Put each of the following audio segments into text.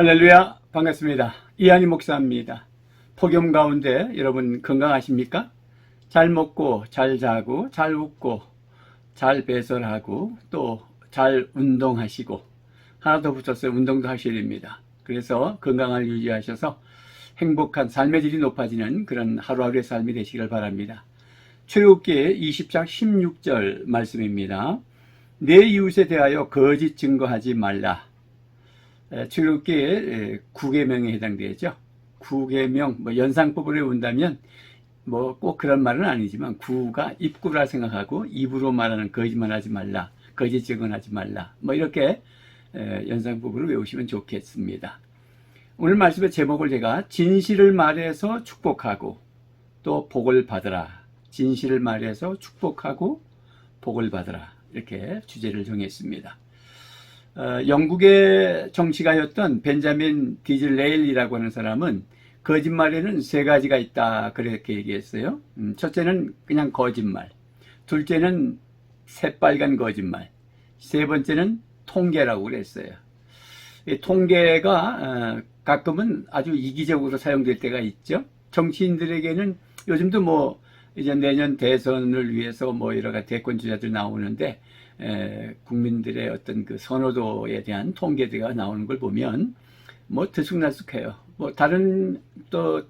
할렐루야, 반갑습니다. 이한희 목사입니다. 폭염 가운데 여러분 건강하십니까? 잘 먹고 잘 자고 잘 웃고 잘 배설하고 또 잘 운동하시고, 하나 더 붙였어요. 운동도 하셔야 됩니다. 그래서 건강을 유지하셔서 행복한 삶의 질이 높아지는 그런 하루하루의 삶이 되시길 바랍니다. 출애굽기 20장 16절 말씀입니다. 내 이웃에 대하여 거짓 증거하지 말라. 출애굽기의 9계명에 해당되죠. 9계명, 연상법으로 외운다면 꼭 그런 말은 아니지만 9가 입구라 생각하고 입으로 말하는 거짓말하지 말라, 거짓 증언하지 말라, 이렇게 연상법으로 외우시면 좋겠습니다. 오늘 말씀의 제목을 제가 진실을 말해서 축복하고 또 복을 받으라, 진실을 말해서 축복하고 복을 받으라, 이렇게 주제를 정했습니다. 영국의 정치가였던 벤자민 디즐레일이라고 하는 사람은 거짓말에는 세 가지가 있다, 그렇게 얘기했어요. 첫째는 그냥 거짓말, 둘째는 새빨간 거짓말, 세 번째는 통계라고 그랬어요. 이 통계가 가끔은 아주 이기적으로 사용될 때가 있죠. 정치인들에게는 요즘도 이제 내년 대선을 위해서 여러 가지 대권 주자들 나오는데 국민들의 어떤 그 선호도에 대한 통계가 나오는 걸 보면 들쑥날쑥해요. 다른 또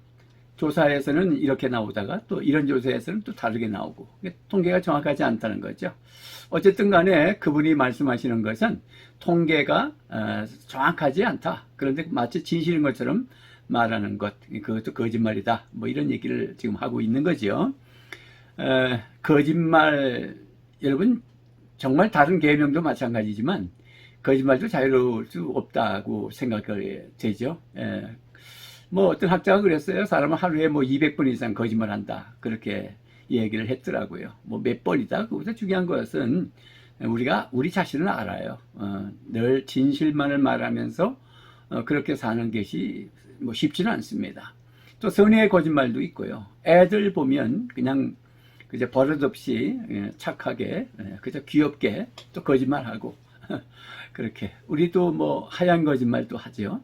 조사에서는 이렇게 나오다가 또 이런 조사에서는 또 다르게 나오고, 통계가 정확하지 않다는 거죠. 어쨌든 간에 그분이 말씀하시는 것은 통계가 정확하지 않다, 그런데 마치 진실인 것처럼 말하는 것, 그것도 거짓말이다, 이런 얘기를 지금 하고 있는 거죠. 거짓말, 여러분, 정말 다른 계명도 마찬가지지만 거짓말도 자유로울 수 없다고 생각이 되죠. 어떤 학자가 그랬어요. 사람은 하루에 200번 이상 거짓말한다, 그렇게 얘기를 했더라고요. 몇 번이다, 그보다 중요한 것은 우리 자신을 알아요. 늘 진실만을 말하면서 그렇게 사는 것이 쉽지는 않습니다. 또 선의의 거짓말도 있고요. 애들 보면 그냥 그저 버릇없이 착하게, 그저 귀엽게 또 거짓말하고 그렇게 우리도 하얀 거짓말도 하죠.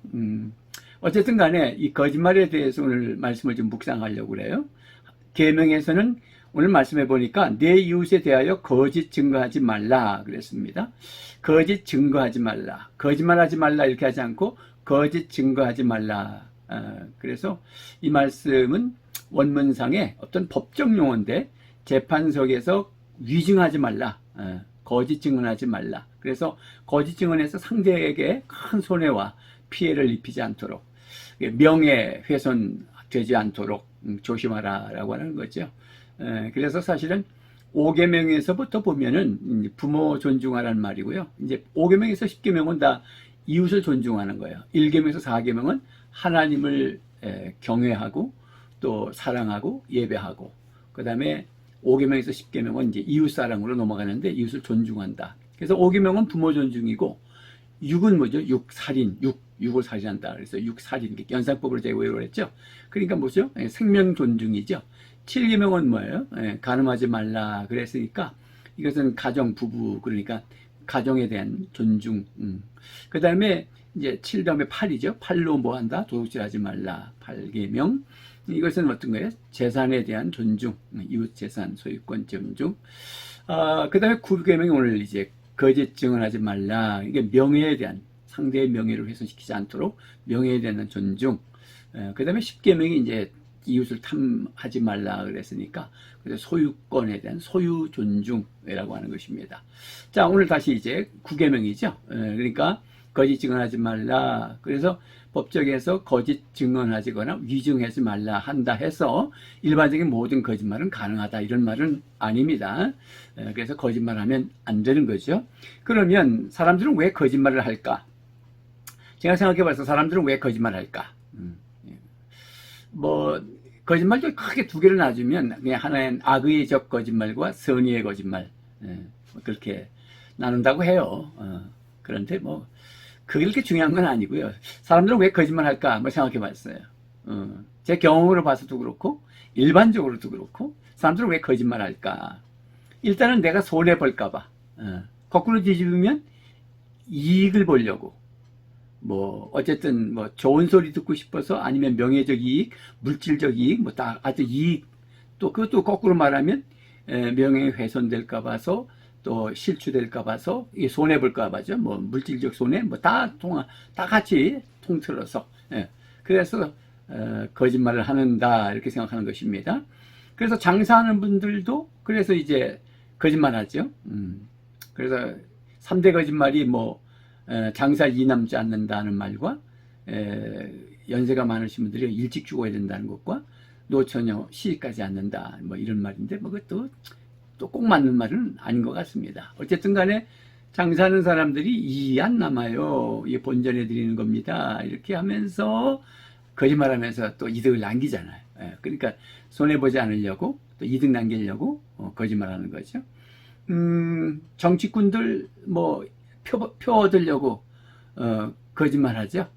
어쨌든 간에 이 거짓말에 대해서 오늘 말씀을 좀 묵상하려고 그래요. 계명에서는 오늘 말씀해 보니까 내 이웃에 대하여 거짓 증거하지 말라 그랬습니다. 거짓 증거하지 말라, 거짓말하지 말라 이렇게 하지 않고 거짓 증거하지 말라. 그래서 이 말씀은 원문상에 어떤 법적 용어인데 재판석에서 위증하지 말라, 거짓 증언하지 말라. 그래서 거짓 증언해서 상대에게 큰 손해와 피해를 입히지 않도록, 명예훼손 되지 않도록 조심하라라고 하는 거죠. 그래서 사실은 5계명에서부터 보면은 부모 존중하라는 말이고요. 이제 5계명에서 10계명은 다 이웃을 존중하는 거예요. 1계명에서 4계명은 하나님을 경외하고 또 사랑하고 예배하고, 그 다음에 5계명에서 10계명은 이제 이웃 사랑으로 넘어가는데 이웃을 존중한다. 그래서 5계명은 부모 존중이고, 6은 뭐죠? 6살인, 6을 살인한다. 그래서 6살인, 연상법으로 제가 외우라 했죠. 그러니까 뭐죠? 생명 존중이죠. 7계명은 뭐예요? 간음하지 말라 그랬으니까 이것은 가정, 부부, 그러니까 가정에 대한 존중. 그 다음에 이제 7 다음에 8이죠. 8로 뭐 한다? 도둑질하지 말라. 8계명. 이것은 어떤 거예요? 재산에 대한 존중, 이웃 재산, 소유권 존중. 그 다음에 9계명이 오늘 이제 거짓 증언하지 말라. 이게 명예에 대한, 상대의 명예를 훼손시키지 않도록 명예에 대한 존중. 그 다음에 10계명이 이제 이웃을 탐하지 말라 그랬으니까 그래서 소유권에 대한 소유 존중이라고 하는 것입니다. 자, 오늘 다시 이제 9계명이죠. 그러니까 거짓 증언하지 말라. 그래서 법정에서 거짓 증언하거나 위증하지 말라 한다 해서 일반적인 모든 거짓말은 가능하다, 이런 말은 아닙니다. 그래서 거짓말하면 안 되는 거죠. 그러면 사람들은 왜 거짓말을 할까? 제가 생각해봐서 사람들은 왜 거짓말을 할까? 거짓말도 크게 두 개를 나누면 그냥 하나는 악의적 거짓말과 선의의 거짓말, 그렇게 나눈다고 해요. 그런데 그게 그렇게 중요한 건 아니고요. 사람들은 왜 거짓말 할까? 생각해 봤어요. 제 경험으로 봐서도 그렇고, 일반적으로도 그렇고, 사람들은 왜 거짓말 할까? 일단은 내가 손해 볼까봐. 거꾸로 뒤집으면 이익을 보려고. 뭐 어쨌든 뭐 좋은 소리 듣고 싶어서 아니면 명예적 이익, 물질적 이익, 뭐 다 아주 이익 또 그것도 거꾸로 말하면 명예 훼손될까 봐서 또 실추될까 봐서 이게 손해 볼까 봐죠. 뭐 물질적 손해 뭐 다 같이 통틀어서 그래서 거짓말을 하는다 이렇게 생각하는 것입니다. 그래서 장사하는 분들도 그래서 이제 거짓말하죠. 그래서 3대 거짓말이 뭐 장사 이 남지 않는다는 말과 연세가 많으신 분들이 일찍 죽어야 된다는 것과 노처녀 시집가지 않는다 뭐 이런 말인데 뭐 그것도 또 꼭 맞는 말은 아닌 것 같습니다. 어쨌든 간에 장사하는 사람들이 이익이 안 남아요. 이게 본전해 드리는 겁니다. 이렇게 하면서 거짓말하면서 또 이득을 남기잖아요. 그러니까 손해보지 않으려고 또 이득 남기려고 거짓말하는 거죠. 정치꾼들 뭐 표 얻으려고 거짓말하죠.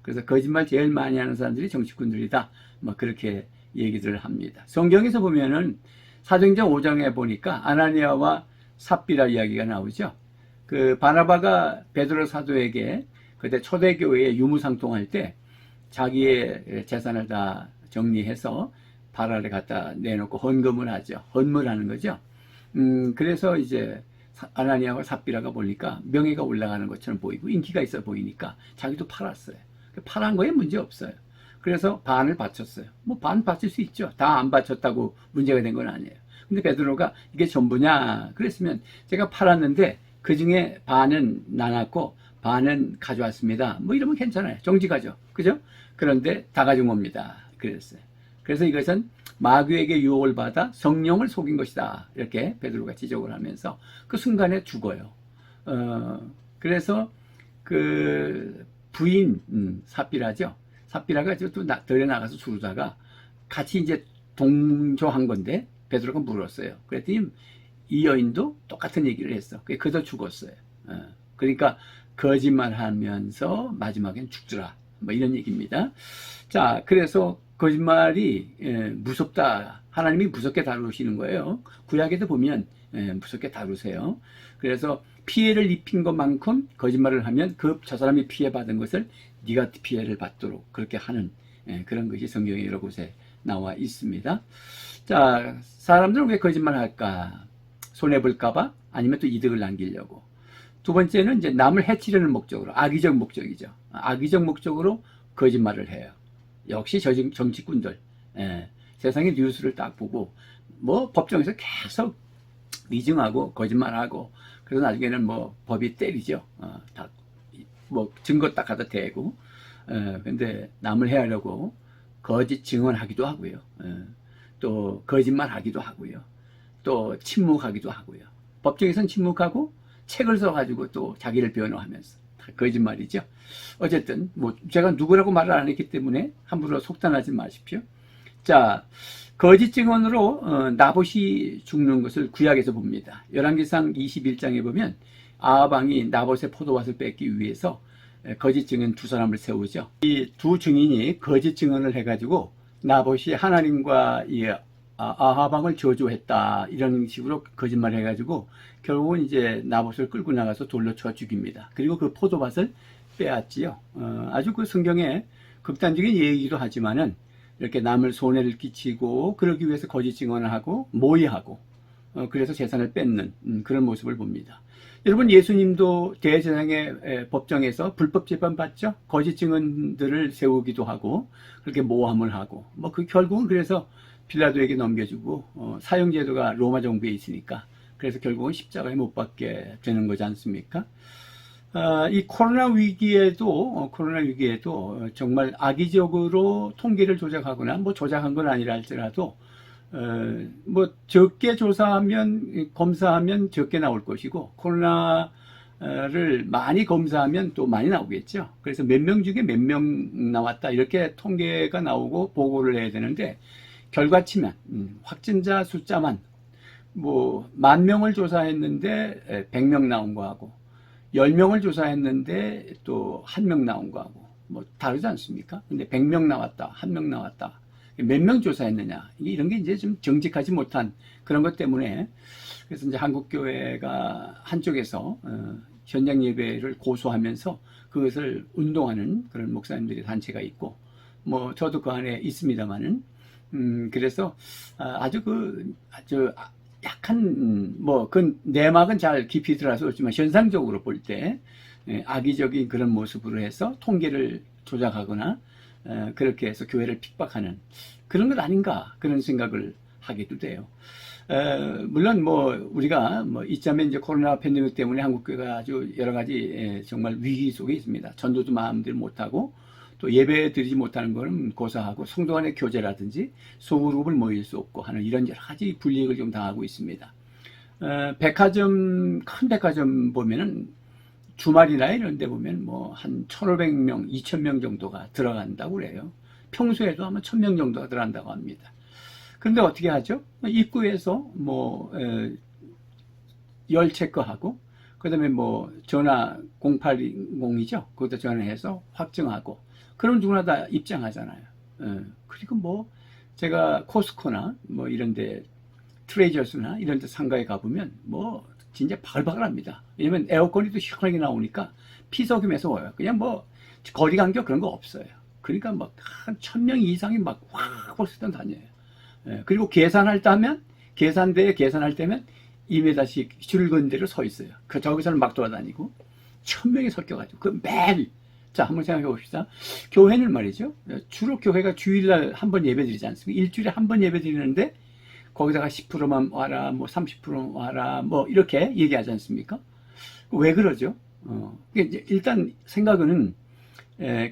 그래서 거짓말 제일 많이 하는 사람들이 정치꾼들이다. 뭐 그렇게 얘기들을 합니다. 성경에서 보면은 사도행전 5장에 보니까 아나니아와 삽비라 이야기가 나오죠. 그 바나바가 베드로 사도에게 그때 초대교회에 유무상통할 때 자기의 재산을 다 정리해서 바라를 갖다 내놓고 헌금을 하죠. 헌물하는 거죠. 그래서 이제 아나니아와 삽비라가 보니까 명예가 올라가는 것처럼 보이고 인기가 있어 보이니까 자기도 팔았어요. 팔은 거에 문제 없어요. 그래서 반을 바쳤어요. 뭐 반 바칠 수 있죠. 다 안 바쳤다고 문제가 된 건 아니에요. 근데 베드로가 이게 전부냐? 그랬으면 제가 팔았는데 그 중에 반은 나눴고 반은 가져왔습니다. 뭐 이러면 괜찮아요. 정직하죠. 그죠? 그런데 다 가져온 겁니다. 그랬어요. 그래서 이것은 마귀에게 유혹을 받아 성령을 속인 것이다. 이렇게 베드로가 지적을 하면서 그 순간에 죽어요. 그래서 그 부인 삽비라죠. 삽비라가 또 들에 나가서 주르다가 같이 이제 동조한 건데 베드로가 물었어요. 그랬더니 이 여인도 똑같은 얘기를 했어. 그도 죽었어요. 그러니까 거짓말하면서 마지막엔 죽더라. 뭐 이런 얘기입니다. 자, 그래서 거짓말이 무섭다. 하나님이 무섭게 다루시는 거예요. 구약에도 보면 무섭게 다루세요. 그래서 피해를 입힌 것만큼 거짓말을 하면 저 사람이 피해받은 것을 네가 피해를 받도록 그렇게 하는 그런 것이 성경에 여러 곳에 나와 있습니다. 자, 사람들은 왜 거짓말 할까? 손해볼까봐 아니면 또 이득을 남기려고. 두 번째는 이제 남을 해치려는 목적으로, 악의적 목적이죠. 악의적 목적으로 거짓말을 해요. 역시 정치꾼들. 세상의 뉴스를 딱 보고 뭐 법정에서 계속 위증하고 거짓말하고 그래서 나중에는 뭐 법이 때리죠. 다 뭐 증거 딱 갖다 대고. 근데 남을 해하려고 거짓 증언하기도 하고요. 또 거짓말하기도 하고요. 또 침묵하기도 하고요. 법정에서는 침묵하고 책을 써가지고 또 자기를 변호하면서 다 거짓말이죠. 어쨌든 뭐 제가 누구라고 말을 안 했기 때문에 함부로 속단하지 마십시오. 자, 거짓 증언으로 나봇이 죽는 것을 구약에서 봅니다. 열왕기상 21장에 보면 아합 왕이 나봇의 포도밭을 뺏기 위해서 거짓 증인 두 사람을 세우죠. 이 두 증인이 거짓 증언을 해가지고 나봇이 하나님과 이 아합 왕을 저주했다 이런 식으로 거짓말을 해가지고 결국은 이제 나봇을 끌고 나가서 돌로 쳐 죽입니다. 그리고 그 포도밭을 빼앗지요. 아주 그 성경에 극단적인 얘기도 하지만은 이렇게 남을 손해를 끼치고 그러기 위해서 거짓 증언을 하고 모의하고 그래서 재산을 뺏는 그런 모습을 봅니다. 여러분, 예수님도 대제사장의 법정에서 불법 재판 받죠. 거짓 증언들을 세우기도 하고 그렇게 모함을 하고 뭐 그 결국은 그래서 빌라도에게 넘겨주고 사형제도가 로마 정부에 있으니까 그래서 결국은 십자가에 못 박게 되는 거지 않습니까? 이 코로나 위기에도 정말 악의적으로 통계를 조작하거나 뭐 조작한 건 아니라 할지라도 뭐 적게 조사하면 검사하면 적게 나올 것이고 코로나를 많이 검사하면 또 많이 나오겠죠. 그래서 몇 명 중에 몇 명 나왔다 이렇게 통계가 나오고 보고를 해야 되는데 결과치만 확진자 숫자만 뭐 10,000명을 조사했는데 100명 나온 거하고 10명을 조사했는데 또 1명 나온 거하고 뭐 다르지 않습니까? 근데 100명 나왔다, 1명 나왔다. 몇 명 조사했느냐. 이런 게 이제 좀 정직하지 못한 그런 것 때문에 그래서 이제 한국교회가 한쪽에서 현장 예배를 고수하면서 그것을 운동하는 그런 목사님들의 단체가 있고, 뭐 저도 그 안에 있습니다만은, 그래서 아주 아주 약한 뭐 그 내막은 잘 깊이 들어서 없지만 현상적으로 볼 때 악의적인 그런 모습으로 해서 통계를 조작하거나 그렇게 해서 교회를 핍박하는 그런 것 아닌가, 그런 생각을 하기도 돼요. 물론 뭐 우리가 뭐 이참에 이제 코로나 팬데믹 때문에 한국 교회가 아주 여러 가지 정말 위기 속에 있습니다. 전도도 마음대로 못하고 또 예배 드리지 못하는 거는 고사하고 성도 간의 교제라든지 소그룹을 모일 수 없고 하는 이런 여러 가지 불이익을 좀 당하고 있습니다. 백화점, 큰 백화점 보면은 주말이나 이런 데 보면 뭐 한 1,500명, 2,000명 정도가 들어간다고 그래요. 평소에도 아마 1,000명 정도가 들어간다고 합니다. 그런데 어떻게 하죠? 입구에서 뭐 열 체크하고, 그 다음에 뭐 전화 0820이죠. 거기다 전화해서 확정하고, 그럼 누구나 다 입장하잖아요. 그리고 뭐 제가 코스코나 뭐 이런데 트레저스나 이런데 상가에 가보면 뭐 진짜 바글바글합니다. 왜냐면 에어컨이 또 시원하게 나오니까 피서김에서 와요. 그냥 뭐 거리 간격 그런 거 없어요. 그러니까 막 한 1,000명 이상이 막 확 벌써 다녀요. 그리고 계산할 때 하면 계산대에 계산할 때면 2m씩 줄근 대로 서 있어요. 저기서는 막 돌아다니고 1,000명이 섞여가지고 그 매일. 자, 한번 생각해 봅시다. 교회는 말이죠. 주로 교회가 주일날 한 번 예배 드리지 않습니까? 일주일에 한 번 예배 드리는데 거기다가 10%만 와라, 뭐 30% 와라, 뭐 이렇게 얘기하지 않습니까? 왜 그러죠? 일단 생각은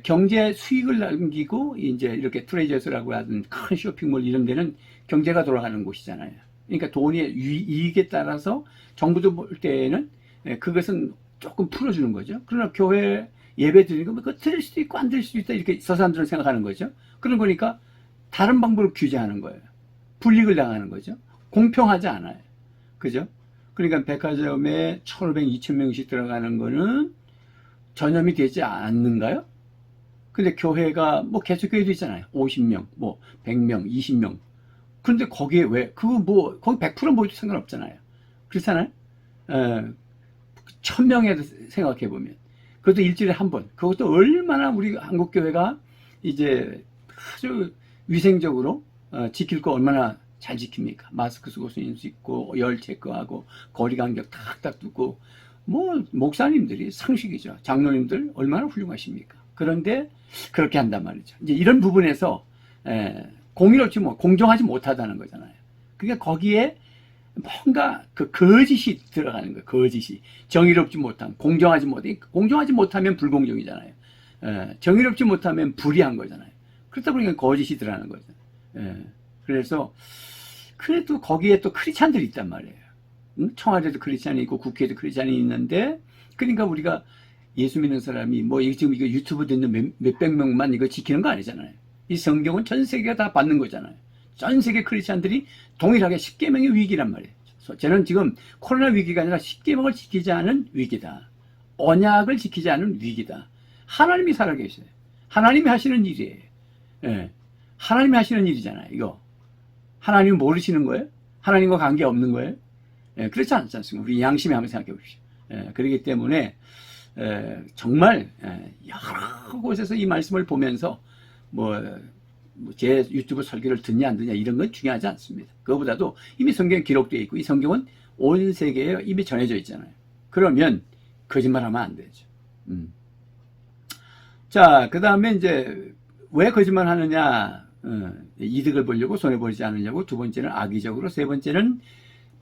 경제 수익을 남기고 이제 이렇게 트레저스라고 하는 큰 쇼핑몰 이런 데는 경제가 돌아가는 곳이잖아요. 그러니까 돈의 이익에 따라서 정부도 볼 때는 그것은 조금 풀어주는 거죠. 그러나 교회 예배 드리는 거, 그거 드릴 수도 있고 안 드릴 수도 있다, 이렇게 저 사람들은 생각하는 거죠. 그런 거니까 다른 방법을 규제하는 거예요. 불이익을 당하는 거죠. 공평하지 않아요. 그죠? 그러니까 백화점에 1,500, 2,000명씩 들어가는 거는 전염이 되지 않는가요? 근데 교회가 뭐 개척교회도 있잖아요. 50명, 뭐 100명, 20명. 그런데 거기에 왜 그거 뭐 거기 100% 모여도 상관없잖아요. 그렇잖아요. 1,000명에도 생각해 보면 그것도 일주일에 한 번. 그것도 얼마나 우리 한국 교회가 이제 아주 위생적으로 지킬 거 얼마나 잘 지킵니까? 마스크 쓰고 쓸 수 있고 열 체크하고 거리 간격 탁탁 두고, 뭐 목사님들이 상식이죠. 장로님들 얼마나 훌륭하십니까? 그런데 그렇게 한단 말이죠. 이제 이런 부분에서 공의롭지 공정하지 못하다는 거잖아요. 그러니까 거기에 뭔가 그 거짓이 들어가는 거예요. 거짓이 정의롭지 못한, 공정하지 못해. 공정하지 못하면 불공정이잖아요. 정의롭지 못하면 불의한 거잖아요. 그렇다 보니까 거짓이 들어가는 거죠. 그래서 그래도 거기에 또 크리스찬들이 있단 말이에요. 청와대도 크리스찬이 있고 국회에도 크리스찬이 있는데, 그러니까 우리가 예수 믿는 사람이 뭐 지금 이거 유튜브 듣는 몇백 명만 이거 지키는 거 아니잖아요. 이 성경은 전 세계가 다 받는 거잖아요. 전 세계 크리스찬들이 동일하게 십계명의 위기란 말이에요. 저는 지금 코로나 위기가 아니라 십계명을 지키지 않은 위기다. 언약을 지키지 않은 위기다. 하나님이 살아계셔요. 하나님이 하시는 일이에요. 하나님이 하시는 일이잖아요. 이거 하나님 모르시는 거예요? 하나님과 관계 없는 거예요? 그렇지 않지 않습니까? 우리 양심에 한번 생각해 보십시오. 그렇기 때문에 정말 여러 곳에서 이 말씀을 보면서 제 유튜브 설교를 듣냐 안 듣냐 이런 건 중요하지 않습니다. 그거보다도 이미 성경에 기록되어 있고 이 성경은 온 세계에 이미 전해져 있잖아요. 그러면 거짓말하면 안 되죠. 자, 그 다음에 이제 왜 거짓말하느냐? 이득을 보려고 손해보지 않으려고. 두 번째는 악의적으로. 세 번째는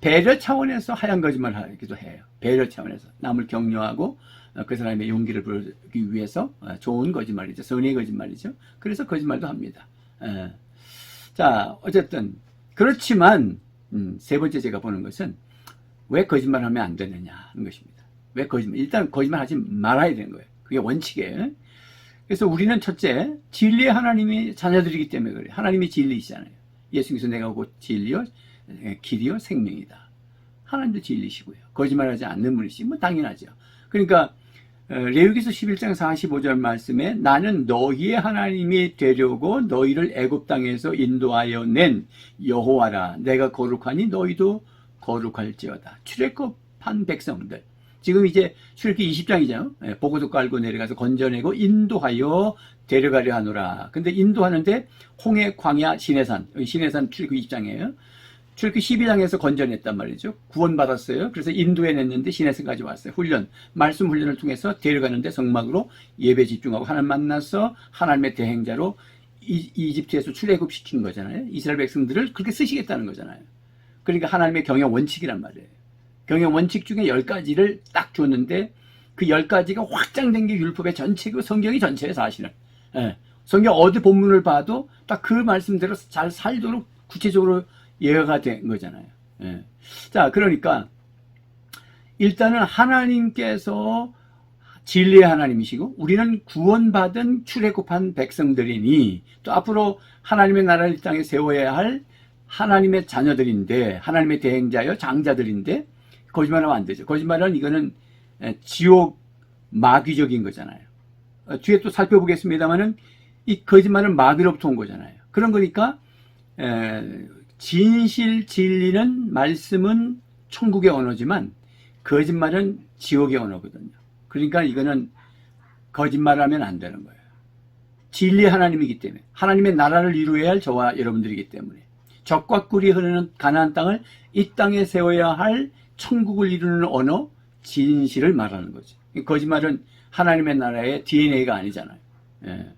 배려 차원에서 하얀 거짓말을 하기도 해요. 배려 차원에서 남을 격려하고 그 사람의 용기를 부르기 위해서 좋은 거짓말이죠. 선의의 거짓말이죠. 그래서 거짓말도 합니다. 자, 어쨌든 그렇지만 세 번째 제가 보는 것은 왜 거짓말하면 안 되느냐 하는 것입니다. 왜 거짓말? 일단 거짓말하지 말아야 되는 거예요. 그게 원칙이에요. 그래서 우리는 첫째, 진리의 하나님이 자녀들이기 때문에 그래요. 하나님이 진리시잖아요. 예수님께서 내가 곧 진리요 길이요 생명이다. 하나님도 진리시고요. 거짓말하지 않는 분이시, 뭐 당연하죠. 그러니까 레위기서 11장 45절 말씀에 나는 너희의 하나님이 되려고 너희를 애굽 땅에서 인도하여 낸 여호와라. 내가 거룩하니 너희도 거룩할지어다. 출애굽한 백성들. 지금 이제 출애굽기 20장이죠. 보고도 깔고 내려가서 건져내고 인도하여 데려가려 하노라. 근데 인도하는데 홍해, 광야, 시내산. 시내산 출애굽기 20장이에요. 출애굽기 12장에서 건져냈단 말이죠. 구원받았어요. 그래서 인도해냈는데 시내산까지 왔어요. 훈련, 말씀 훈련을 통해서 데려가는데 성막으로 예배 집중하고 하나님 만나서 하나님의 대행자로 이집트에서 출애굽시킨 거잖아요. 이스라엘 백성들을 그렇게 쓰시겠다는 거잖아요. 그러니까 하나님의 경영 원칙이란 말이에요. 경영 원칙 중에 10가지를 딱 줬는데 그 10가지가 확장된 게 율법의 전체고 성경이 전체예요, 사실은. 예. 성경 어디 본문을 봐도 딱 그 말씀대로 잘 살도록 구체적으로 예언가 된 거잖아요. 예. 자, 그러니까 일단은 하나님께서 진리의 하나님이시고 우리는 구원받은 출애굽한 백성들이니 또 앞으로 하나님의 나라를 이 땅에 세워야 할 하나님의 자녀들인데 하나님의 대행자여 장자들인데 거짓말하면 안 되죠. 거짓말은 이거는 지옥 마귀적인 거잖아요. 뒤에 또 살펴보겠습니다만은 이 거짓말은 마귀로부터 온 거잖아요. 그런 거니까 진실 진리는 말씀은 천국의 언어지만 거짓말은 지옥의 언어거든요. 그러니까 이거는 거짓말하면 안 되는 거예요. 진리의 하나님이기 때문에 하나님의 나라를 이루어야 할 저와 여러분들이기 때문에 적과 꿀이 흐르는 가나안 땅을 이 땅에 세워야 할 천국을 이루는 언어 진실을 말하는 거죠. 거짓말은 하나님의 나라의 DNA가 아니잖아요. 예.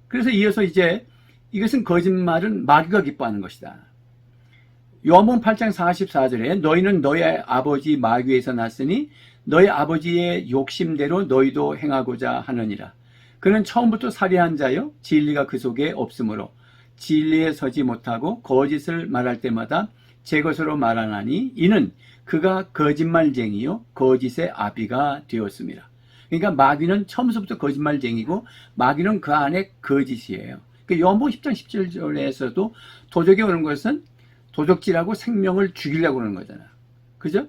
그래서 이어서 이제 이것은 거짓말은 마귀가 기뻐하는 것이다. 요한복음 8장 44절에 너희는 너의 아버지 마귀에서 났으니 너희 아버지의 욕심대로 너희도 행하고자 하느니라. 그는 처음부터 살해한 자요 진리가 그 속에 없으므로 진리에 서지 못하고 거짓을 말할 때마다 제 것으로 말하나니 이는 그가 거짓말쟁이요 거짓의 아비가 되었습니다. 그러니까 마귀는 처음부터 거짓말쟁이고 마귀는 그 안에 거짓이에요. 그러니까 요한복음 10장 17절에서도 도적이 오는 것은 도적질하고 생명을 죽이려고 그러는 거잖아요. 그죠?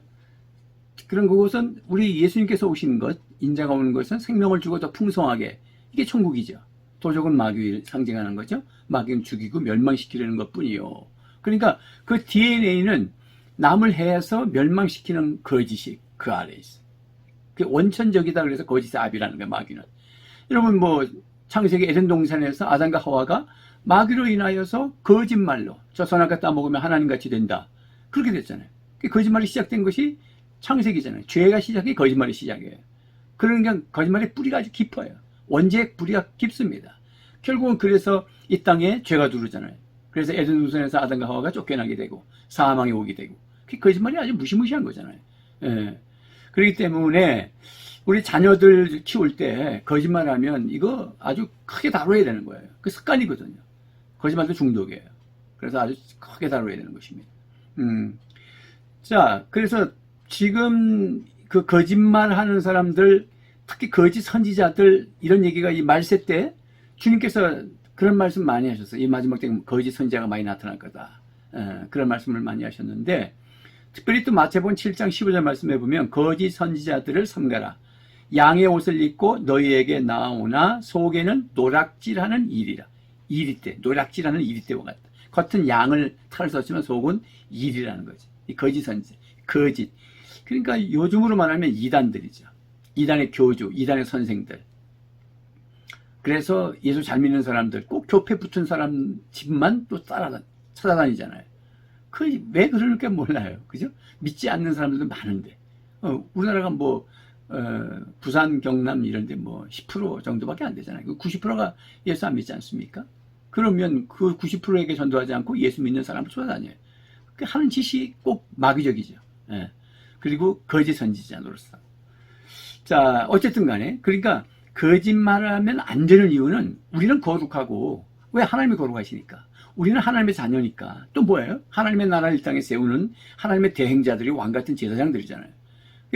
그런 그것은 우리 예수님께서 오신 것, 인자가 오는 것은 생명을 주고 더 풍성하게 이게 천국이죠. 도적은 마귀를 상징하는 거죠. 마귀는 죽이고 멸망시키려는 것뿐이요. 그러니까 그 DNA는 남을 해서 멸망시키는 거짓이 그 아래에 있어요. 그게 원천적이다 그래서 거짓의 아비라는 거예요. 마귀는. 여러분 뭐 창세기 에덴 동산에서 아담과 하와가 마귀로 인하여서 거짓말로 저 선악과 따먹으면 하나님같이 된다. 그렇게 됐잖아요. 거짓말이 시작된 것이 창세기잖아요. 죄가 시작이 거짓말이 시작이에요. 그러니까 거짓말의 뿌리가 아주 깊어요. 원죄의 뿌리가 깊습니다. 결국은 그래서 이 땅에 죄가 들어오잖아요. 그래서 에덴 동산에서 아담과 하와가 쫓겨나게 되고 사망이 오게 되고 그 거짓말이 아주 무시무시한 거잖아요. 예. 그렇기 때문에 우리 자녀들 키울 때 거짓말하면 이거 아주 크게 다뤄야 되는 거예요. 그 습관이거든요. 거짓말도 중독이에요. 그래서 아주 크게 다뤄야 되는 것입니다. 자, 그래서 지금 그 거짓말 하는 사람들, 특히 거짓 선지자들, 이런 얘기가 이 말세 때 주님께서 그런 말씀 많이 하셨어요. 이 마지막 때 거짓 선지자가 많이 나타날 거다. 그런 말씀을 많이 하셨는데, 특별히 또 마태복음 7장 15절 말씀해 보면 거짓 선지자들을 삼가라. 양의 옷을 입고 너희에게 나오나 속에는 노략질하는 일이라. 이리때, 노략질하는 이리때와 같다. 겉은 양을 탈을 썼지만 속은 일이라는 거지. 이 거짓 선지자, 거짓. 그러니까 요즘으로 말하면 이단들이죠. 이단의 교주, 이단의 선생들. 그래서 예수 잘 믿는 사람들, 꼭 교패 붙은 사람 집만 또 찾아다니잖아요. 왜 그럴까 몰라요. 그죠? 믿지 않는 사람들도 많은데. 우리나라가 뭐, 부산, 경남 이런 데 뭐 10% 정도밖에 안 되잖아요. 90%가 예수 안 믿지 않습니까? 그러면 그 90%에게 전도하지 않고 예수 믿는 사람을 쫓아다녀요. 하는 짓이 꼭 마귀적이죠. 예. 그리고 거짓 선지자 노릇하고. 자, 어쨌든 간에 그러니까 거짓말을 하면 안 되는 이유는 우리는 거룩하고 왜 하나님이 거룩하시니까. 우리는 하나님의 자녀니까. 또 뭐예요? 하나님의 나라를 이 땅에 세우는 하나님의 대행자들이 왕 같은 제사장들이잖아요.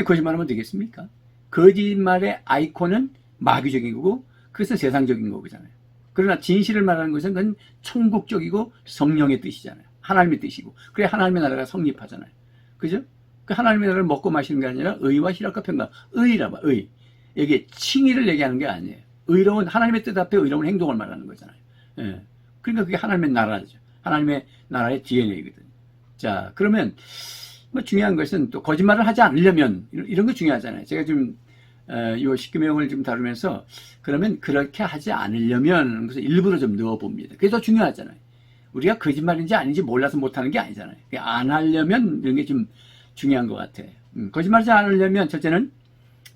거짓말하면 되겠습니까? 거짓말의 아이콘은 마귀적인 거고 그것은 세상적인 거잖아요. 그러나 진실을 말하는 것은 그건 천국적이고 성령의 뜻이잖아요. 하나님의 뜻이고 그래 하나님의 나라가 성립하잖아요. 그죠? 그 하나님의 나라를 먹고 마시는 게 아니라 의와 희락과 평강. 의라 봐. 의. 여기 칭의를 얘기하는 게 아니에요. 의로운 하나님의 뜻 앞에 의로운 행동을 말하는 거잖아요. 예. 그러니까 그게 하나님의 나라죠. 하나님의 나라의 DNA거든요. 자, 그러면 뭐 중요한 것은 또 거짓말을 하지 않으려면 이런 거 중요하잖아요. 제가 지금 요 십계명을 좀 다루면서 그러면 그렇게 하지 않으려면 그래서 일부러 좀 넣어봅니다. 그게 더 중요하잖아요. 우리가 거짓말인지 아닌지 몰라서 못하는 게 아니잖아요. 안 하려면 이런 게 좀 중요한 것 같아요. 거짓말하지 않으려면 첫째는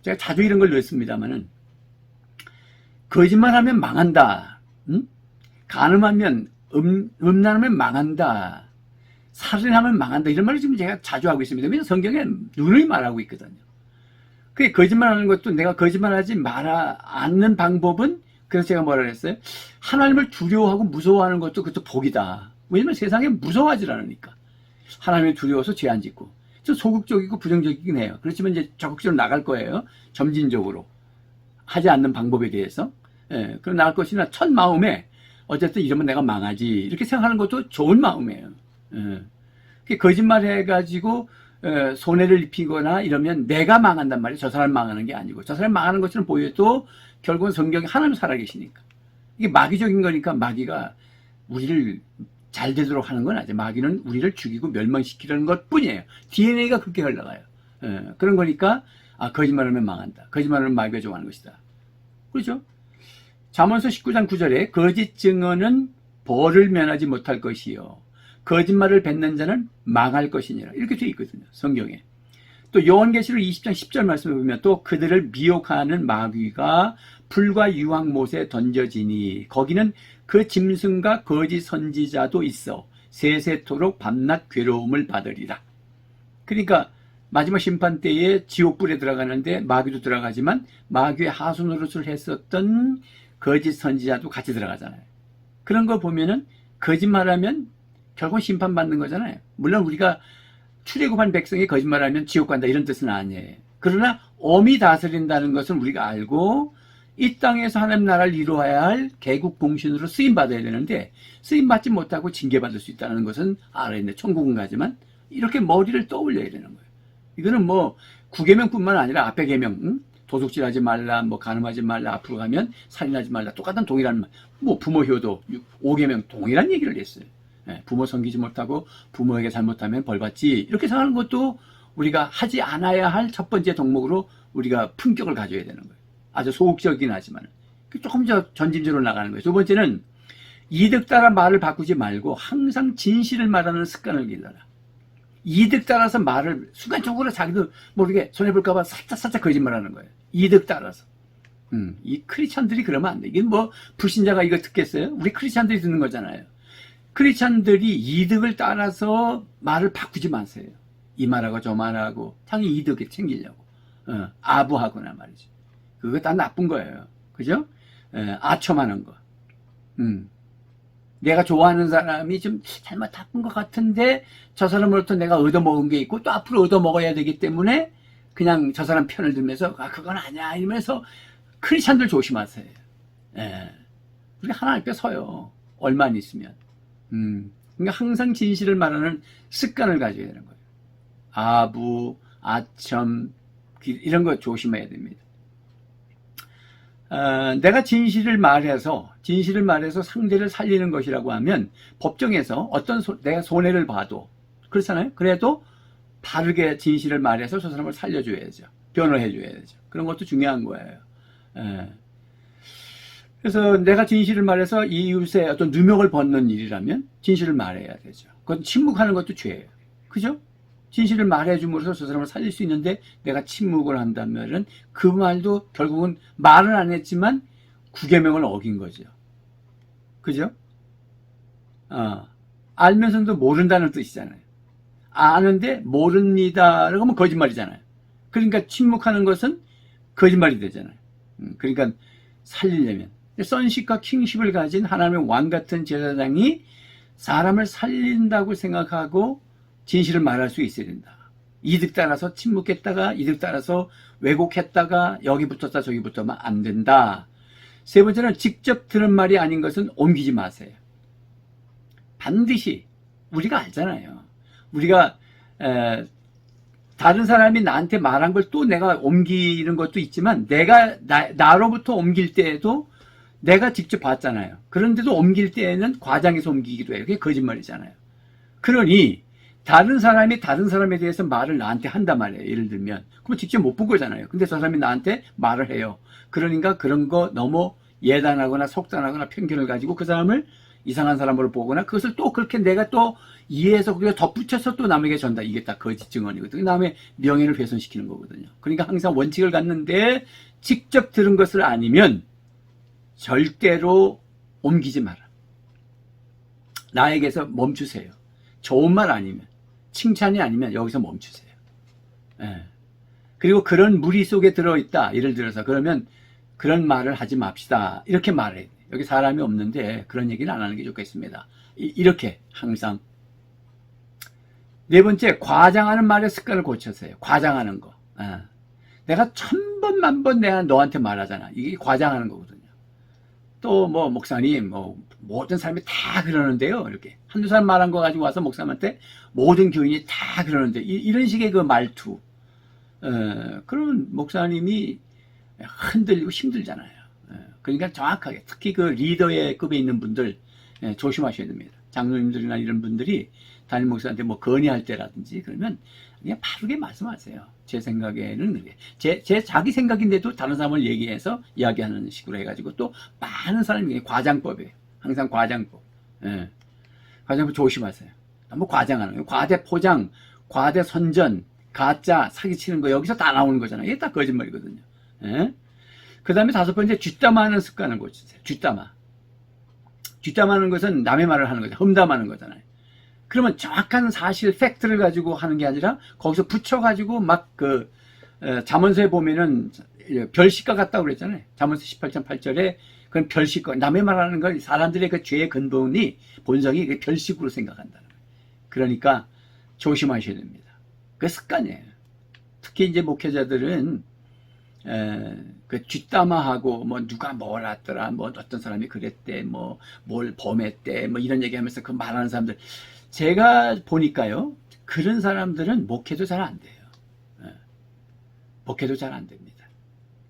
제가 자주 이런 걸 넣습니다만은 거짓말하면 망한다. 간음하면 음란하면 망한다. 살인하면 망한다. 이런 말을 지금 제가 자주 하고 있습니다. 왜냐하면 성경에 누누이 말하고 있거든요. 그게 거짓말하는 것도 내가 거짓말하지 말아 않는 방법은 그래서 제가 뭐라 그랬어요? 하나님을 두려워하고 무서워하는 것도 그것도 복이다. 왜냐면 세상에 무서워하지 않으니까. 하나님을 두려워서 죄 안 짓고. 좀 소극적이고 부정적이긴 해요. 그렇지만 이제 적극적으로 나갈 거예요. 점진적으로. 하지 않는 방법에 대해서. 예, 그럼 나갈 것이나 첫 마음에 어쨌든 이러면 내가 망하지. 이렇게 생각하는 것도 좋은 마음이에요. 예. 거짓말 해가지고 손해를 입히거나 이러면 내가 망한단 말이에요. 저 사람 망하는 게 아니고. 저 사람 망하는 것처럼 보여도 결국은 성경에 하나님 살아계시니까. 이게 마귀적인 거니까 마귀가 우리를 잘 되도록 하는 건 아니죠. 마귀는 우리를 죽이고 멸망시키려는 것 뿐이에요. DNA가 그렇게 흘러가요. 그런 거니까 거짓말하면 망한다. 거짓말하면 마귀가 좋아하는 것이다. 그렇죠? 잠언서 19장 9절에 거짓 증언은 벌을 면하지 못할 것이요 거짓말을 뱉는 자는 망할 것이니라. 이렇게 되어 있거든요. 성경에. 또 요한계시록 20장 10절 말씀을 보면 또 그들을 미혹하는 마귀가 불과 유황못에 던져지니 거기는 그 짐승과 거짓 선지자도 있어 세세토록 밤낮 괴로움을 받으리라. 그러니까 마지막 심판 때에 지옥불에 들어가는데 마귀도 들어가지만 마귀의 하수 노릇을 했었던 거짓 선지자도 같이 들어가잖아요. 그런 거 보면은 거짓말하면 결국 심판받는 거잖아요. 물론 우리가 출애굽한 백성이 거짓말하면 지옥 간다 이런 뜻은 아니에요. 그러나 엄히 다스린다는 것은 우리가 알고 이 땅에서 하나님 나라를 이루어야 할 개국 공신으로 쓰임받아야 되는데 쓰임받지 못하고 징계받을 수 있다는 것은 알아야 되는데 천국은 가지만 이렇게 머리를 떠올려야 되는 거예요. 이거는 뭐 9계명뿐만 아니라 앞에 계명 도둑질하지 말라, 뭐 간음하지 말라, 앞으로 가면 살인하지 말라 똑같은 동일한 말. 뭐 부모 효도 5계명 동일한 얘기를 했어요. 부모 섬기지 못하고 부모에게 잘못하면 벌받지 이렇게 생각하는 것도 우리가 하지 않아야 할 첫 번째 덕목으로 우리가 품격을 가져야 되는 거예요. 아주 소극적이긴 하지만 조금 더 전진적으로 나가는 거예요. 두 번째는 이득 따라 말을 바꾸지 말고 항상 진실을 말하는 습관을 길러라. 이득 따라서 말을 순간적으로 자기도 모르게 손해볼까봐 살짝 거짓말하는 거예요. 이득 따라서. 이 크리스찬들이 그러면 안 돼. 이게 뭐 불신자가 이거 듣겠어요? 우리 크리스찬들이 듣는 거잖아요. 크리스찬들이 이득을 따라서 말을 바꾸지 마세요. 이 말하고 저 말하고 자기 이득을 챙기려고 아부하거나 말이죠. 그거 다 나쁜 거예요. 그죠? 아첨하는 거. 내가 좋아하는 사람이 좀 잘못 나쁜 것 같은데 저 사람으로부터 내가 얻어먹은 게 있고 또 앞으로 얻어먹어야 되기 때문에 그냥 저 사람 편을 들면서 그건 아니야 이러면서 크리스찬들 조심하세요. 우리 하나님 앞에 서요. 얼마 안 있으면. 그러니까 항상 진실을 말하는 습관을 가져야 되는 거예요. 아부, 아첨 이런 거 조심해야 됩니다. 내가 진실을 말해서 상대를 살리는 것이라고 하면 법정에서 내가 손해를 봐도 그렇잖아요. 그래도 바르게 진실을 말해서 저 사람을 살려줘야죠. 변호해줘야죠. 그런 것도 중요한 거예요. 그래서 내가 진실을 말해서 이웃의 어떤 누명을 벗는 일이라면 진실을 말해야 되죠. 그건 침묵하는 것도 죄예요. 그죠? 진실을 말해줌으로써 저 사람을 살릴 수 있는데 내가 침묵을 한다면 그 말도 결국은 말은 안 했지만 9계명을 어긴 거죠. 그죠? 알면서도 모른다는 뜻이잖아요. 아는데 모릅니다라고 하면 거짓말이잖아요. 그러니까 침묵하는 것은 거짓말이 되잖아요. 그러니까 살리려면 선식과 킹십을 가진 하나님의 왕 같은 제사장이 사람을 살린다고 생각하고 진실을 말할 수 있어야 된다. 이득 따라서 침묵했다가 이득 따라서 왜곡했다가 여기 붙었다 저기 붙으면 안 된다. 세 번째는 직접 들은 말이 아닌 것은 옮기지 마세요. 반드시 우리가 알잖아요. 우리가 다른 사람이 나한테 말한 걸 또 내가 옮기는 것도 있지만 내가 나로부터 옮길 때에도 내가 직접 봤잖아요. 그런데도 옮길 때에는 과장해서 옮기기도 해요. 그게 거짓말이잖아요. 그러니 다른 사람이 다른 사람에 대해서 말을 나한테 한단 말이에요. 예를 들면 그럼 직접 못 본 거잖아요. 근데 저 사람이 나한테 말을 해요. 그러니까 그런 거 너무 예단하거나 속단하거나 편견을 가지고 그 사람을 이상한 사람으로 보거나 그것을 또 그렇게 내가 또 이해해서 그걸 덧붙여서 또 남에게 전다. 이게 다 거짓 증언이거든요. 그 다음에 명예를 훼손시키는 거거든요. 그러니까 항상 원칙을 갖는데 직접 들은 것을 아니면 절대로 옮기지 마라. 나에게서 멈추세요. 좋은 말 아니면, 칭찬이 아니면 여기서 멈추세요. 예. 그리고 그런 무리 속에 들어있다. 예를 들어서 그러면 그런 말을 하지 맙시다. 이렇게 말해. 여기 사람이 없는데 그런 얘기는 안 하는 게 좋겠습니다. 이렇게 항상. 네 번째, 과장하는 말의 습관을 고쳐서요. 과장하는 거. 예. 내가 1000번, 10,000번 내가 너한테 말하잖아. 이게 과장하는 거거든요. 또 뭐 목사님 뭐 모든 사람이 다 그러는데요. 이렇게 한두 사람 말한 거 가지고 와서 목사님한테 모든 교인이 다 그러는데 이런 식의 그 말투. 그런 목사님이 흔들리고 힘들잖아요. 그러니까 정확하게 특히 그 리더의 급에 있는 분들 조심하셔야 됩니다. 장로님들이나 이런 분들이 담임 목사한테 뭐 건의할 때라든지 그러면 그냥 바르게 말씀하세요. 제 생각에는 그게 제 자기 생각인데도 다른 사람을 얘기해서 이야기하는 식으로 해가지고 또 많은 사람이 과장법이에요. 항상 과장법. 과장법 조심하세요. 너무 과장하는 거예요. 과대 포장, 과대 선전, 가짜, 사기치는 거 여기서 다 나오는 거잖아요. 이게 다 거짓말이거든요. 그 다음에 5번째, 뒷담화하는 습관을 고치세요. 뒷담화. 뒷담화하는 것은 남의 말을 하는 거죠. 험담하는 거잖아요. 그러면 정확한 사실, 팩트를 가지고 하는 게 아니라 거기서 붙여가지고 막 잠언서에 보면은 별식과 같다고 그랬잖아요. 잠언서 18장 8절에 그건 별식과, 남의 말하는 걸 사람들의 그 죄의 근본이, 본성이 별식으로 생각한다는 거예요. 그러니까 조심하셔야 됩니다. 그 습관이에요. 특히 이제 목회자들은 그 뒷담화하고 뭐 누가 뭘 했더라, 뭐 어떤 사람이 그랬대, 뭐 뭘 범했대, 뭐 이런 얘기하면서 그 말하는 사람들, 제가 보니까요, 그런 사람들은 목회도 잘 안 돼요. 목회도 잘 안 됩니다.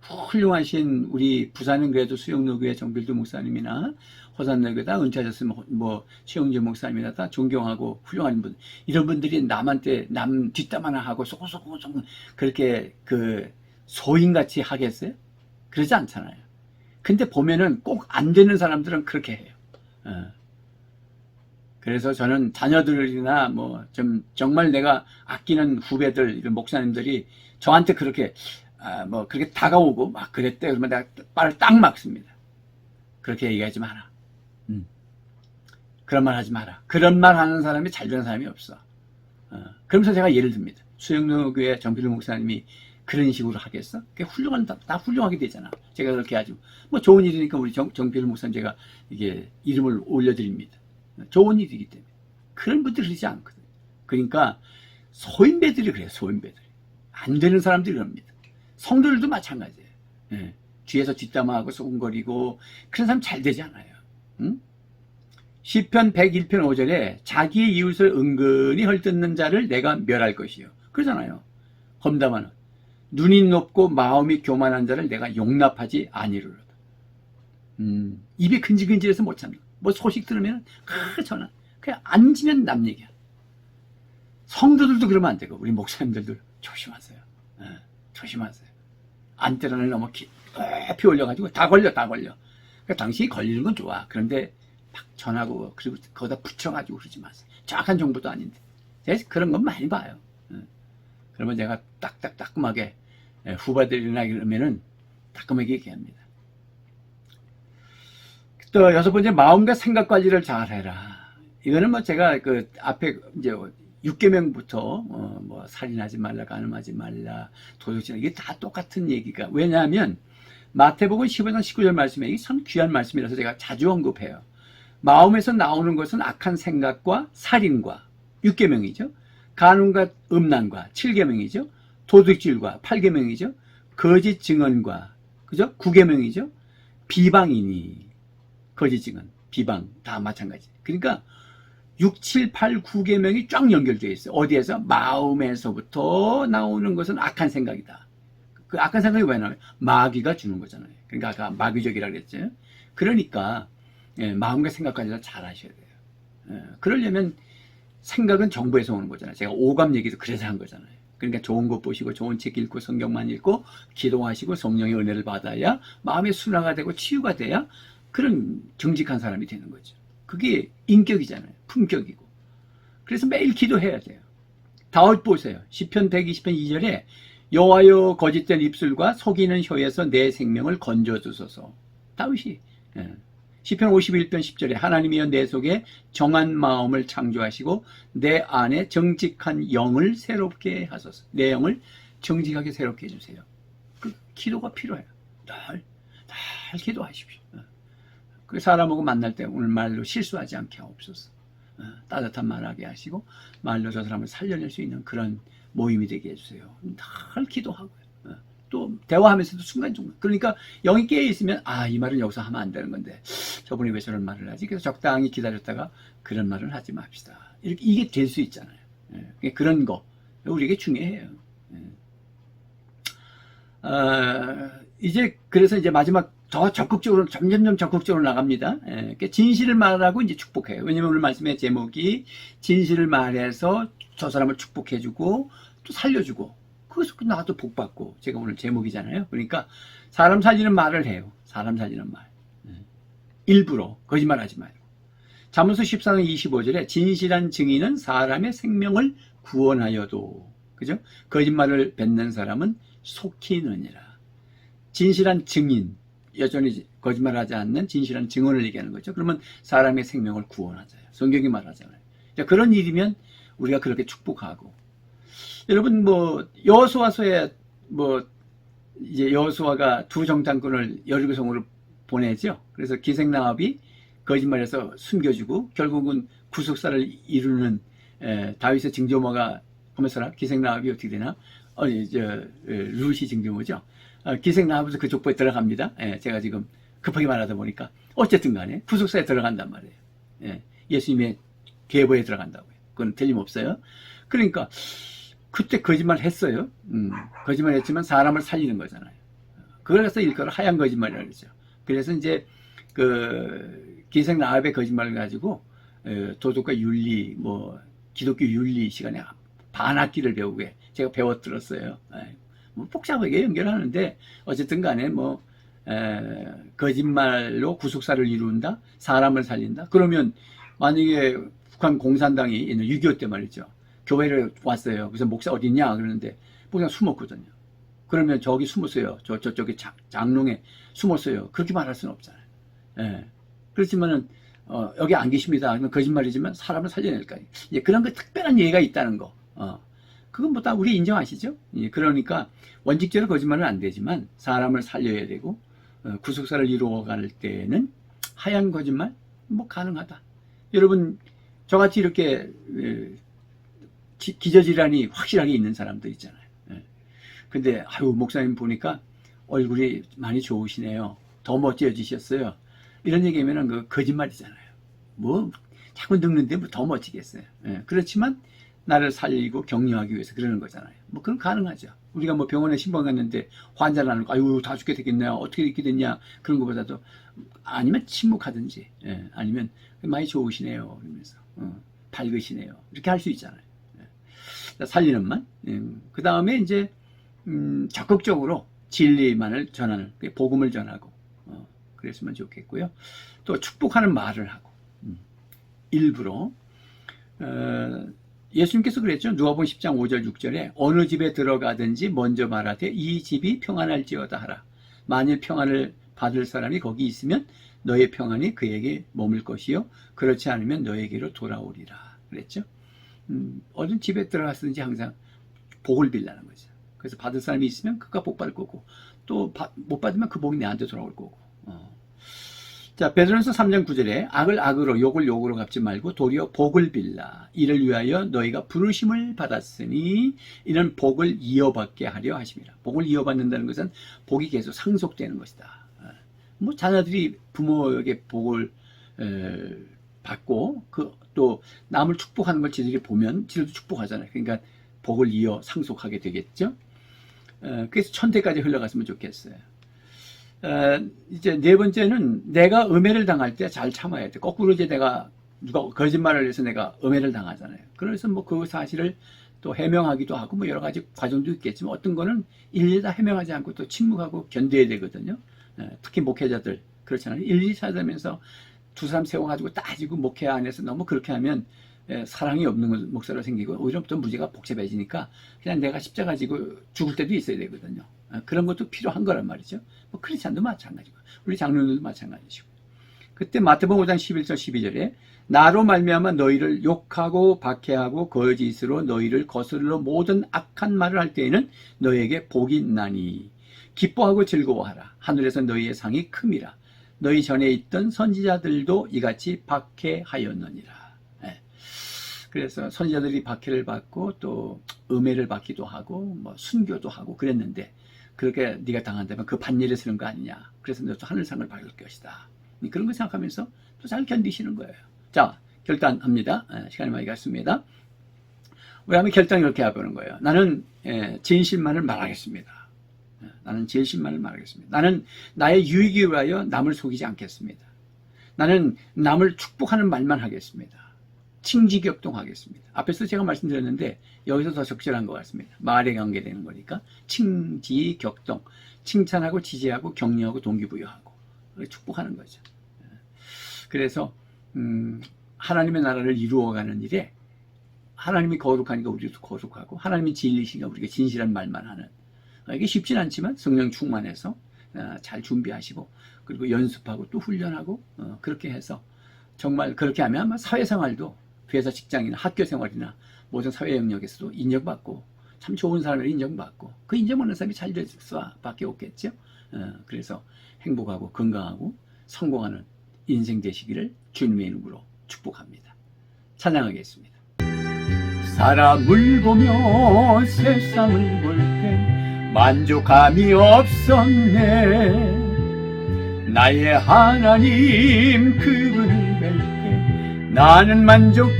훌륭하신 우리 부산은 그래도 수영로교회 정필두 목사님이나 호산로교다 은퇴하셨으면 뭐 최영재 목사님이나 다 존경하고 훌륭한 분, 이런 분들이 남한테 남 뒷담화나 하고 소고소고 그렇게 그 소인같이 하겠어요? 그러지 않잖아요. 근데 보면은 꼭 안 되는 사람들은 그렇게 해요. 그래서 저는 자녀들이나 뭐 좀 정말 내가 아끼는 후배들, 이런 목사님들이 저한테 그렇게 뭐 그렇게 다가오고 막 그랬대. 그러면 내가 말을 딱 막습니다. 그렇게 얘기하지 마라. 그런 말 하지 마라. 그런 말 하는 사람이 잘 되는 사람이 없어. 그러면서 제가 예를 듭니다. 수영로교회 정필우 목사님이 그런 식으로 하겠어? 그게 다 훌륭하게 되잖아. 제가 그렇게 하죠. 뭐 좋은 일이니까 우리 정필우 목사님 제가 이게 이름을 올려드립니다. 좋은 일이기 때문에. 그런 분들이 그러지 않거든. 그러니까 소인배들이 그래요. 소인배들이. 안 되는 사람들이 그럽니다. 성도들도 마찬가지예요. 뒤에서 뒷담화하고 소금거리고 그런 사람 잘 되지 않아요. 응? 시편 101편 5절에 자기의 이웃을 은근히 헐뜯는 자를 내가 멸할 것이요. 그러잖아요. 험담하는. 눈이 높고 마음이 교만한 자를 내가 용납하지 아니로다. 입이 근질근질해서 못 참는. 뭐 소식 들으면 전화. 그냥 앉으면 남 얘기야. 성도들도 그러면 안 되고 우리 목사님들도 조심하세요. 조심하세요. 안테나를 너무 깊이 올려가지고 다 걸려. 그러니까 당신이 걸리는 건 좋아. 그런데 막 전하고 그리고 거기다 붙여가지고 그러지 마세요. 정확한 정보도 아닌데. 제가 그런 건 많이 봐요. 그러면 제가 따끔하게 후배들이나 이러면은 따끔하게 얘기합니다. 또 6번째, 마음과 생각 관리를 잘 해라. 이거는 뭐 제가 그 앞에 이제 6계명부터 뭐 살인하지 말라, 간음하지 말라, 도둑질하지, 이게 다 똑같은 얘기가. 왜냐하면 마태복음 15장 19절 말씀에 이게 참 귀한 말씀이라서 제가 자주 언급해요. 마음에서 나오는 것은 악한 생각과 살인과 6계명이죠. 간음과 음란과 7계명이죠. 도둑질과 8계명이죠. 거짓 증언과 그죠? 9계명이죠. 비방이니 거짓 증언, 비방 다 마찬가지. 그러니까 6, 7, 8, 9계명이 쫙 연결되어 있어요. 어디에서? 마음에서부터 나오는 것은 악한 생각이다. 그 악한 생각이 왜 나와요? 마귀가 주는 거잖아요. 그러니까 아까 마귀적이라고 그랬죠. 그러니까 마음과 생각까지 잘 하셔야 돼요. 그러려면 생각은 정보에서 오는 거잖아요. 제가 오감 얘기도 그래서 한 거잖아요. 그러니까 좋은 것 보시고 좋은 책 읽고 성경만 읽고 기도하시고 성령의 은혜를 받아야 마음의 순화가 되고 치유가 돼야 그런 정직한 사람이 되는 거죠. 그게 인격이잖아요. 품격이고. 그래서 매일 기도해야 돼요. 다윗 보세요. 시편 120편 2절에 여호와여 거짓된 입술과 속이는 혀에서 내 생명을 건져주소서. 다윗이. 시편 51편 10절에 하나님이여 내 속에 정한 마음을 창조하시고 내 안에 정직한 영을 새롭게 하소서. 내 영을 정직하게 새롭게 해주세요. 그 기도가 필요해요. 늘 기도하십시오. 그 사람하고 만날 때 오늘 말로 실수하지 않게 하옵소서. 따뜻한 말하게 하시고 말로 저 사람을 살려낼 수 있는 그런 모임이 되게 해주세요. 늘 기도하고요. 또 대화하면서도 순간순간. 그러니까 영이 깨어있으면 이 말은 여기서 하면 안 되는 건데 저분이 왜 저런 말을 하지? 그래서 적당히 기다렸다가 그런 말은 하지 맙시다. 이게 될 수 있잖아요. 그런 거 우리에게 중요해요. 그래서 이제 마지막 더 적극적으로 점점 적극적으로 나갑니다. 진실을 말하고 이제 축복해요. 왜냐면 오늘 말씀의 제목이 진실을 말해서 저 사람을 축복해주고 또 살려주고 그래서 나도 복 받고 제가 오늘 제목이잖아요. 그러니까 사람 살리는 말을 해요. 사람 살리는 말. 일부러 거짓말하지 말고. 잠언서 14장 25절에 진실한 증인은 사람의 생명을 구원하여도 그죠? 거짓말을 뱉는 사람은 속히느니라. 진실한 증인 여전히 거짓말하지 않는 진실한 증언을 얘기하는 거죠. 그러면 사람의 생명을 구원하잖아요. 성경이 말하잖아요. 그런 일이면 우리가 그렇게 축복하고. 여러분 여호수아서에 이제 여호수아가 두 정탐꾼을 여리고성으로 보내죠. 그래서 기생나합이 거짓말해서 숨겨주고 결국은 구속사를 이루는 다윗의 증조모가 하면서라 기생나합이 어떻게 되나? 루시 증조모죠. 기생나합에서 그 족보에 들어갑니다. 제가 지금 급하게 말하다 보니까 어쨌든 간에 구속사에 들어간단 말이에요. 예수님의 계보에 들어간다고요. 그건 틀림없어요. 그러니까 그때 거짓말 했어요. 거짓말 했지만 사람을 살리는 거잖아요. 그걸 해서 일컬어 하얀 거짓말이라고 그러죠. 그래서 이제 기생 나합의 거짓말을 가지고 도덕과 윤리 기독교 윤리 시간에 반학기를 배우게 제가 배워 들었어요. 복잡하게 연결하는데 어쨌든 간에 거짓말로 구속사를 이룬다, 사람을 살린다. 그러면 만약에 북한 공산당이 있는 6.25 때 말이죠. 교회를 왔어요. 그래서 목사 어디 있냐 그러는데 목사 숨었거든요. 그러면 저기 숨었어요. 저쪽에 장롱에 숨었어요. 그렇게 말할 수는 없잖아요. 그렇지만은 여기 안 계십니다. 거짓말이지만 사람을 살려낼까. 그런 거 특별한 예가 있다는 거. 그건 다 우리 인정하시죠? 그러니까 원칙적으로 거짓말은 안 되지만 사람을 살려야 되고 구속사를 이루어갈 때는 하얀 거짓말 가능하다. 여러분 저같이 이렇게 기저질환이 확실하게 있는 사람들 있잖아요. 근데 목사님 보니까 얼굴이 많이 좋으시네요. 더 멋져지셨어요. 이런 얘기하면 그 거짓말이잖아요. 자꾸 늙는데 더 멋지겠어요. 그렇지만 나를 살리고 격려하기 위해서 그러는 거잖아요. 그건 가능하죠. 우리가 병원에 신방 갔는데 환자를 안 하고 다 죽게 되겠네요. 어떻게 이렇게 됐냐 그런 것보다도 아니면 침묵하든지 아니면 많이 좋으시네요. 그러면서 밝으시네요. 이렇게 할 수 있잖아요. 살리는 말. 그 다음에 이제 적극적으로 진리만을 전하는 복음을 전하고 그랬으면 좋겠고요. 또 축복하는 말을 하고 일부러 예수님께서 그랬죠. 누가복음 10장 5절 6절에 어느 집에 들어가든지 먼저 말하되 이 집이 평안할지어다 하라. 만일 평안을 받을 사람이 거기 있으면 너의 평안이 그에게 머물 것이요 그렇지 않으면 너에게로 돌아오리라 그랬죠. 어떤 집에 들어갔든지 항상 복을 빌라는 거죠. 그래서 받을 사람이 있으면 그가 복 받을 거고 또 못 받으면 그 복이 내한테 돌아올 거고. 자, 베드로전서 3장 9절에 악을 악으로 욕을 욕으로 갚지 말고 도리어 복을 빌라. 이를 위하여 너희가 부르심을 받았으니 이는 복을 이어받게 하려 하심이라. 복을 이어받는다는 것은 복이 계속 상속되는 것이다. 자녀들이 부모에게 복을 받고 또 남을 축복하는 걸 지들이 보면 지들도 축복하잖아요. 그러니까 복을 이어 상속하게 되겠죠. 그래서 천대까지 흘러갔으면 좋겠어요. 이제 네 번째는 내가 음해를 당할 때 잘 참아야 돼. 거꾸로 이제 내가 누가 거짓말을 해서 내가 음해를 당하잖아요. 그래서 뭐 그 사실을 또 해명하기도 하고 뭐 여러 가지 과정도 있겠지만 어떤 거는 일일이 다 해명하지 않고 또 침묵하고 견뎌야 되거든요. 특히 목회자들 그렇잖아요. 일일이 찾아다니면서 두 사람 세워가지고 따지고 목회 안에서 너무 그렇게 하면 사랑이 없는 목사로 생기고 오히려 또 문제가 복잡해지니까 그냥 내가 십자가 지고 죽을 때도 있어야 되거든요. 그런 것도 필요한 거란 말이죠. 뭐 크리스찬도 마찬가지고 우리 장로님도 마찬가지시고. 그때 마태복음 5장 11절 12절에 나로 말미암아 너희를 욕하고 박해하고 거짓으로 너희를 거스르러 모든 악한 말을 할 때에는 너희에게 복이 있나니 기뻐하고 즐거워하라. 하늘에서 너희의 상이 큼이라. 너희 전에 있던 선지자들도 이같이 박해하였느니라. 그래서 선지자들이 박해를 받고 또 음해를 받기도 하고 뭐 순교도 하고 그랬는데 그렇게 네가 당한다면 그 반열에 서는 거 아니냐. 그래서 너도 하늘상을 받을 것이다. 그런 거 생각하면서 또 잘 견디시는 거예요. 자, 결단합니다. 시간이 많이 갔습니다. 우리 한번 결단 이렇게 해보는 거예요. 나는 진실만을 말하겠습니다. 나는 진실만을 말하겠습니다. 나는 나의 유익을 위하여 남을 속이지 않겠습니다. 나는 남을 축복하는 말만 하겠습니다. 칭지격동하겠습니다. 앞에서 제가 말씀드렸는데 여기서 더 적절한 것 같습니다. 말에 관계되는 거니까 칭지격동, 칭찬하고 지지하고 격려하고 동기부여하고 축복하는 거죠. 그래서 하나님의 나라를 이루어가는 일에 하나님이 거룩하니까 우리도 거룩하고 하나님이 진리시니까 우리가 진실한 말만 하는 이게 쉽진 않지만 성령 충만해서 잘 준비하시고 그리고 연습하고 또 훈련하고 그렇게 해서 정말 그렇게 하면 아마 사회생활도 회사 직장이나 학교 생활이나 모든 사회 영역에서도 인정받고 참 좋은 사람을 인정받고 그 인정받는 사람이 잘 될 수밖에 없겠죠. 그래서 행복하고 건강하고 성공하는 인생 되시기를 주님의 이름으로 축복합니다. 찬양하겠습니다. 사람을 보며 세상을 볼 때 만족함이 없었네. 나의 하나님 그분을 뵐 때 나는 만족하였네.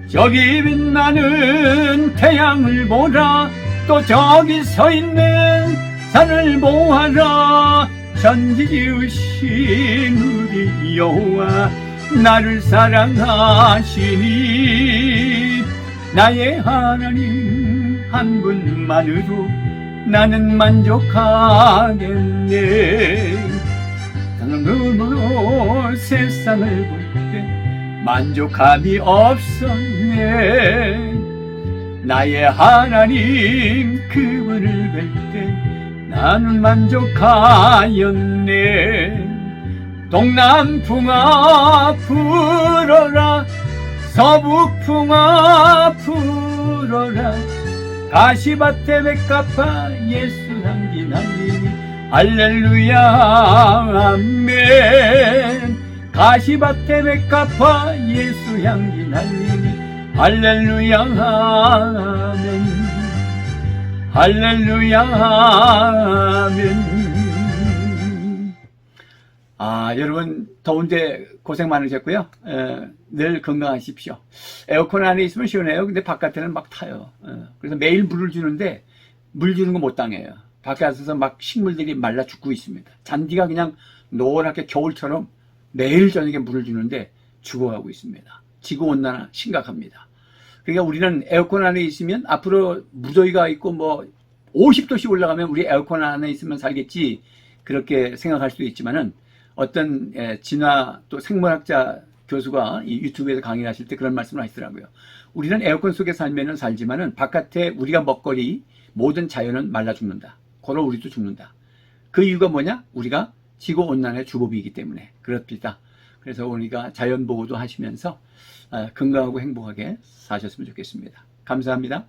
저기 빛나는 태양을 보라. 또 저기 서 있는 산을 보아라. 천지 지으신 우리 여호와 나를 사랑하시니 나의 하나님 한 분만으로 나는 만족하겠네. 사랑으로 세상을 볼 때 만족함이 없었네. 나의 하나님 그분을 뵐 때 나는 만족하였네. 동남풍아 불어라. 서북풍아 불어라. 가시밭에 맥가파 예수 향기 날리니 할렐루야 아멘. 가시밭에 맥가파 예수 향기 날리니 할렐루야 아멘. 할렐루야 아멘. 여러분 더운데 고생 많으셨고요. 늘 건강하십시오. 에어컨 안에 있으면 시원해요. 근데 바깥에는 막 타요. 그래서 매일 물을 주는데 물 주는 거 못 당해요. 바깥에서 막 식물들이 말라 죽고 있습니다. 잔디가 그냥 노랗게 겨울처럼 매일 저녁에 물을 주는데 죽어가고 있습니다. 지구온난화 심각합니다. 그러니까 우리는 에어컨 안에 있으면 앞으로 무더위가 있고 뭐 50도씩 올라가면 우리 에어컨 안에 있으면 살겠지 그렇게 생각할 수도 있지만은 어떤 진화 또 생물학자 교수가 이 유튜브에서 강의를 하실 때 그런 말씀을 하시더라고요. 우리는 에어컨 속에 살면은 살지만은 바깥에 우리가 먹거리 모든 자연은 말라 죽는다. 걸어 우리도 죽는다. 그 이유가 뭐냐? 우리가 지구 온난화의 주범이기 때문에 그렇습니다. 그래서 우리가 자연 보호도 하시면서 건강하고 행복하게 사셨으면 좋겠습니다. 감사합니다.